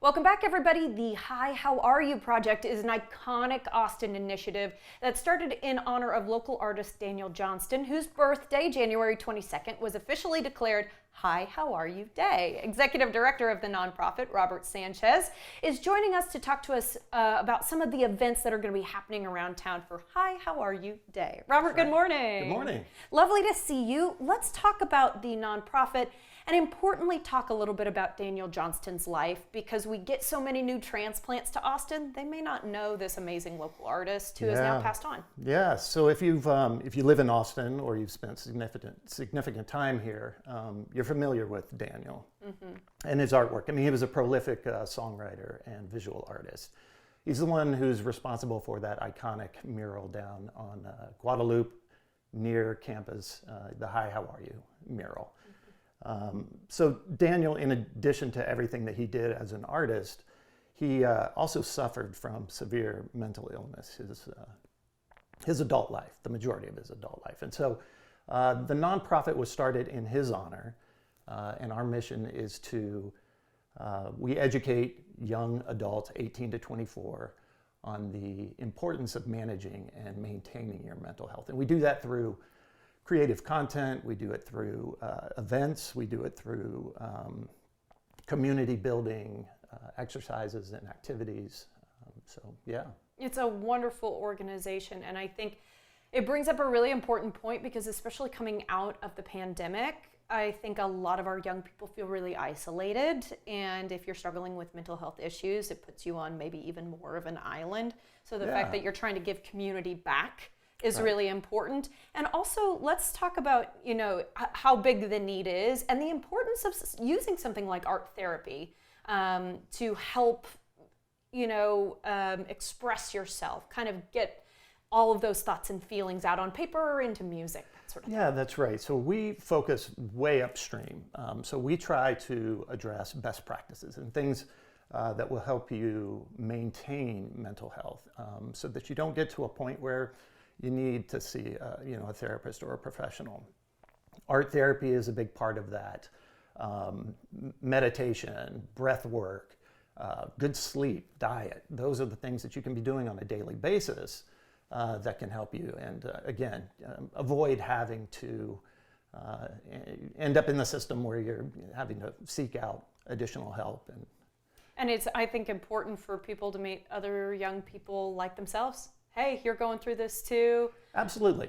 Welcome back, everybody. The Hi, How Are You project is an iconic Austin initiative that started in honor of local artist Daniel Johnston, whose birthday, January 22nd, was officially declared Hi, How Are You Day. Executive Director of the nonprofit, Robert Sanchez, is joining us to talk to us about some of the events that are going to be happening around town for Hi, How Are You Day. Robert, good morning. Good morning. Lovely to see you. Let's talk about the nonprofit and importantly talk a little bit about Daniel Johnston's life, because we get so many new transplants to Austin, they may not know this amazing local artist who has now passed on. Yeah, so if you live in Austin or you've spent significant time here, you're familiar with Daniel and his artwork. I mean, he was a prolific songwriter and visual artist. He's the one who's responsible for that iconic mural down on Guadalupe near campus, the Hi, How Are You mural. So Daniel, in addition to everything that he did as an artist, he also suffered from severe mental illness his adult life, the majority of his adult life. And so the nonprofit was started in his honor, and our mission is to, we educate young adults 18 to 24 on the importance of managing and maintaining your mental health. And we do that through creative content, we do it through events, we do it through community building, exercises and activities. So, yeah. It's a wonderful organization, and I think it brings up a really important point, because especially coming out of the pandemic, I think a lot of our young people feel really isolated, and if you're struggling with mental health issues, it puts you on maybe even more of an island. So the fact that you're trying to give community back is really important. And also, let's talk about, how big the need is and the importance of using something like art therapy to help, express yourself, kind of get all of those thoughts and feelings out on paper or into music, that sort of thing. Yeah, that's right. So we focus way upstream. So we try to address best practices and things that will help you maintain mental health, so that you don't get to a point where you need to see a therapist or a professional. Art therapy is a big part of that. Meditation, breath work, good sleep, diet, those are the things that you can be doing on a daily basis that can help you. And again, avoid having to end up in the system where you're having to seek out additional help. And it's, I think, important for people to meet other young people like themselves. Hey, you're going through this too. Absolutely.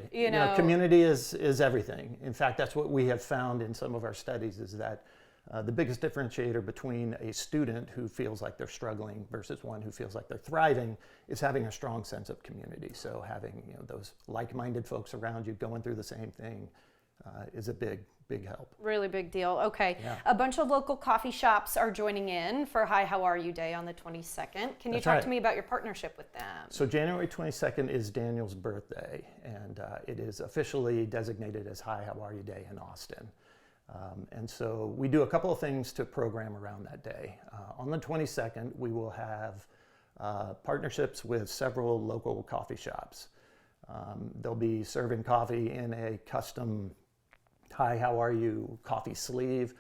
Community is everything. In fact, that's what we have found in some of our studies, is that the biggest differentiator between a student who feels like they're struggling versus one who feels like they're thriving is having a strong sense of community. So having those like-minded folks around you going through the same thing is a big help. Really big deal. Okay. Yeah. A bunch of local coffee shops are joining in for Hi, How Are You Day on the 22nd. Can you talk to me about your partnership with them? So January 22nd is Daniel's birthday, and it is officially designated as Hi, How Are You Day in Austin. And so we do a couple of things to program around that day. On the 22nd, we will have partnerships with several local coffee shops. They'll be serving coffee in a custom Hi, How Are You coffee sleeve.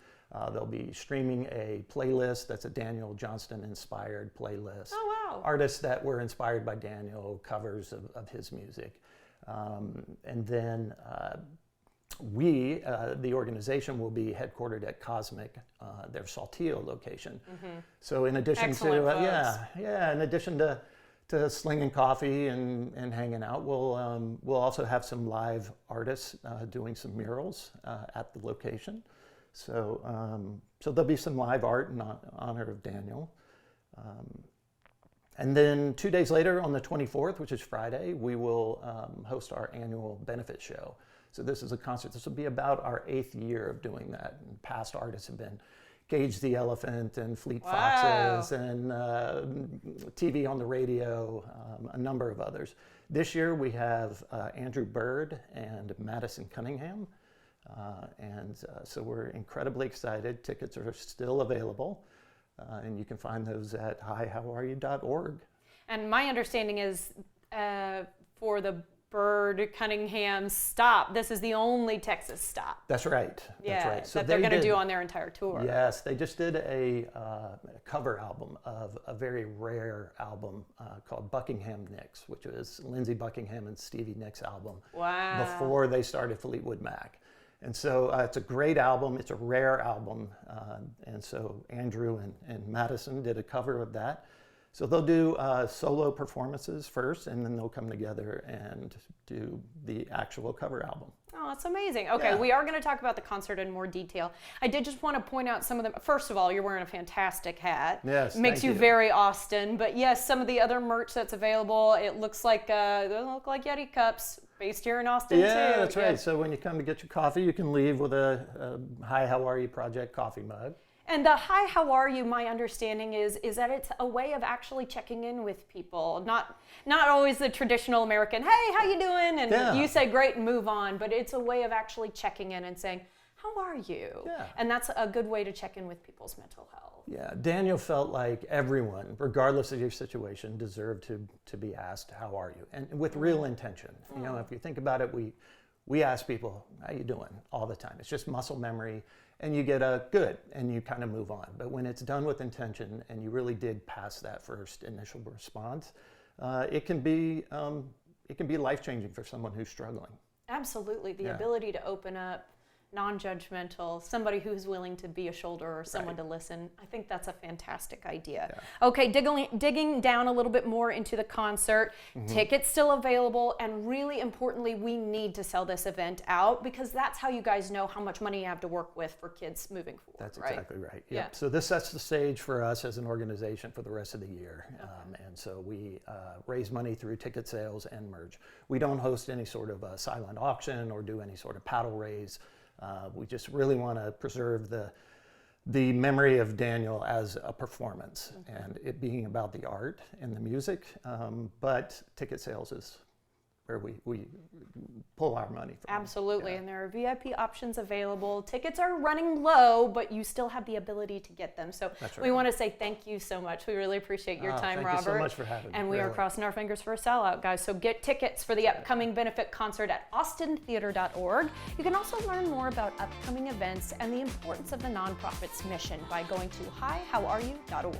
They'll be streaming a playlist that's a Daniel Johnston inspired playlist. Oh, wow. Artists that were inspired by Daniel, covers of his music. And then we, the organization, will be headquartered at Cosmic, their Saltillo location. So in addition in addition to slinging coffee and hanging out, we'll also have some live artists doing some murals at the location. So there'll be some live art in honor of Daniel. And then 2 days later, on the 24th, which is Friday, we will host our annual benefit show. So this is a concert. This will be about our 8th year of doing that. And past artists have been Gage the Elephant and Fleet Foxes and TV on the Radio, a number of others. This year we have Andrew Bird and Madison Cunningham. So we're incredibly excited. Tickets are still available, and you can find those at hihowareyou.org. And my understanding is for the Bird Cunningham stop. This is the only Texas stop. That's right. Yeah, That's right. So that they're going to did- do on their entire tour. Yes, they just did a cover album of a very rare album called Buckingham Nicks, which was Lindsey Buckingham and Stevie Nicks' album Wow. before they started Fleetwood Mac. And so it's a great album. It's a rare album. And so Andrew and Madison did a cover of that. So they'll do solo performances first, and then they'll come together and do the actual cover album. Oh, that's amazing. Okay, Yeah. we are going to talk about the concert in more detail. I did just want to point out some of them. First of all, you're wearing a fantastic hat. Yes, Makes thank you you. very Austin. But yes, some of the other merch that's available, it looks like they look like Yeti cups based here in Austin too. Yeah, that's right. Yeah. So when you come to get your coffee, you can leave with a Hi, How Are You Project coffee mug. And the hi, how are you? My understanding is that it's a way of actually checking in with people, not always the traditional American, hey, how you doing? And Yeah. you say great and move on, but it's a way of actually checking in and saying, how are you? Yeah. And that's a good way to check in with people's mental health. Yeah, Daniel felt like everyone, regardless of your situation, deserved to be asked, how are you? And with real intention. You know, if you think about it, we ask people, how you doing? All the time. It's just muscle memory. And you get a good, and you kind of move on. But when it's done with intention, and you really did pass that first initial response, it can be life-changing for someone who's struggling. Absolutely. The Yeah. ability to open up, non-judgmental, somebody who's willing to be a shoulder or someone Right. to listen. I think that's a fantastic idea. Yeah. Okay, digging down a little bit more into the concert, tickets still available, and really importantly, we need to sell this event out because that's how you guys know how much money you have to work with for kids moving forward. That's right? exactly right. Yeah. Yep. So this sets the stage for us as an organization for the rest of the year. And so we raise money through ticket sales and merch. We don't host any sort of a silent auction or do any sort of paddle raise. We just really want to preserve the memory of Daniel as a performance and it being about the art and the music. But ticket sales is where we pull our money from. Absolutely, Yeah. and there are VIP options available. Tickets are running low, but you still have the ability to get them. So That's we right. want to say thank you so much. We really appreciate your time, Thank Robert. you so much for having me. And we are really. crossing our fingers for a sellout, guys. So get tickets for the upcoming benefit concert at austintheater.org. You can also learn more about upcoming events and the importance of the nonprofit's mission by going to hihowareyou.org.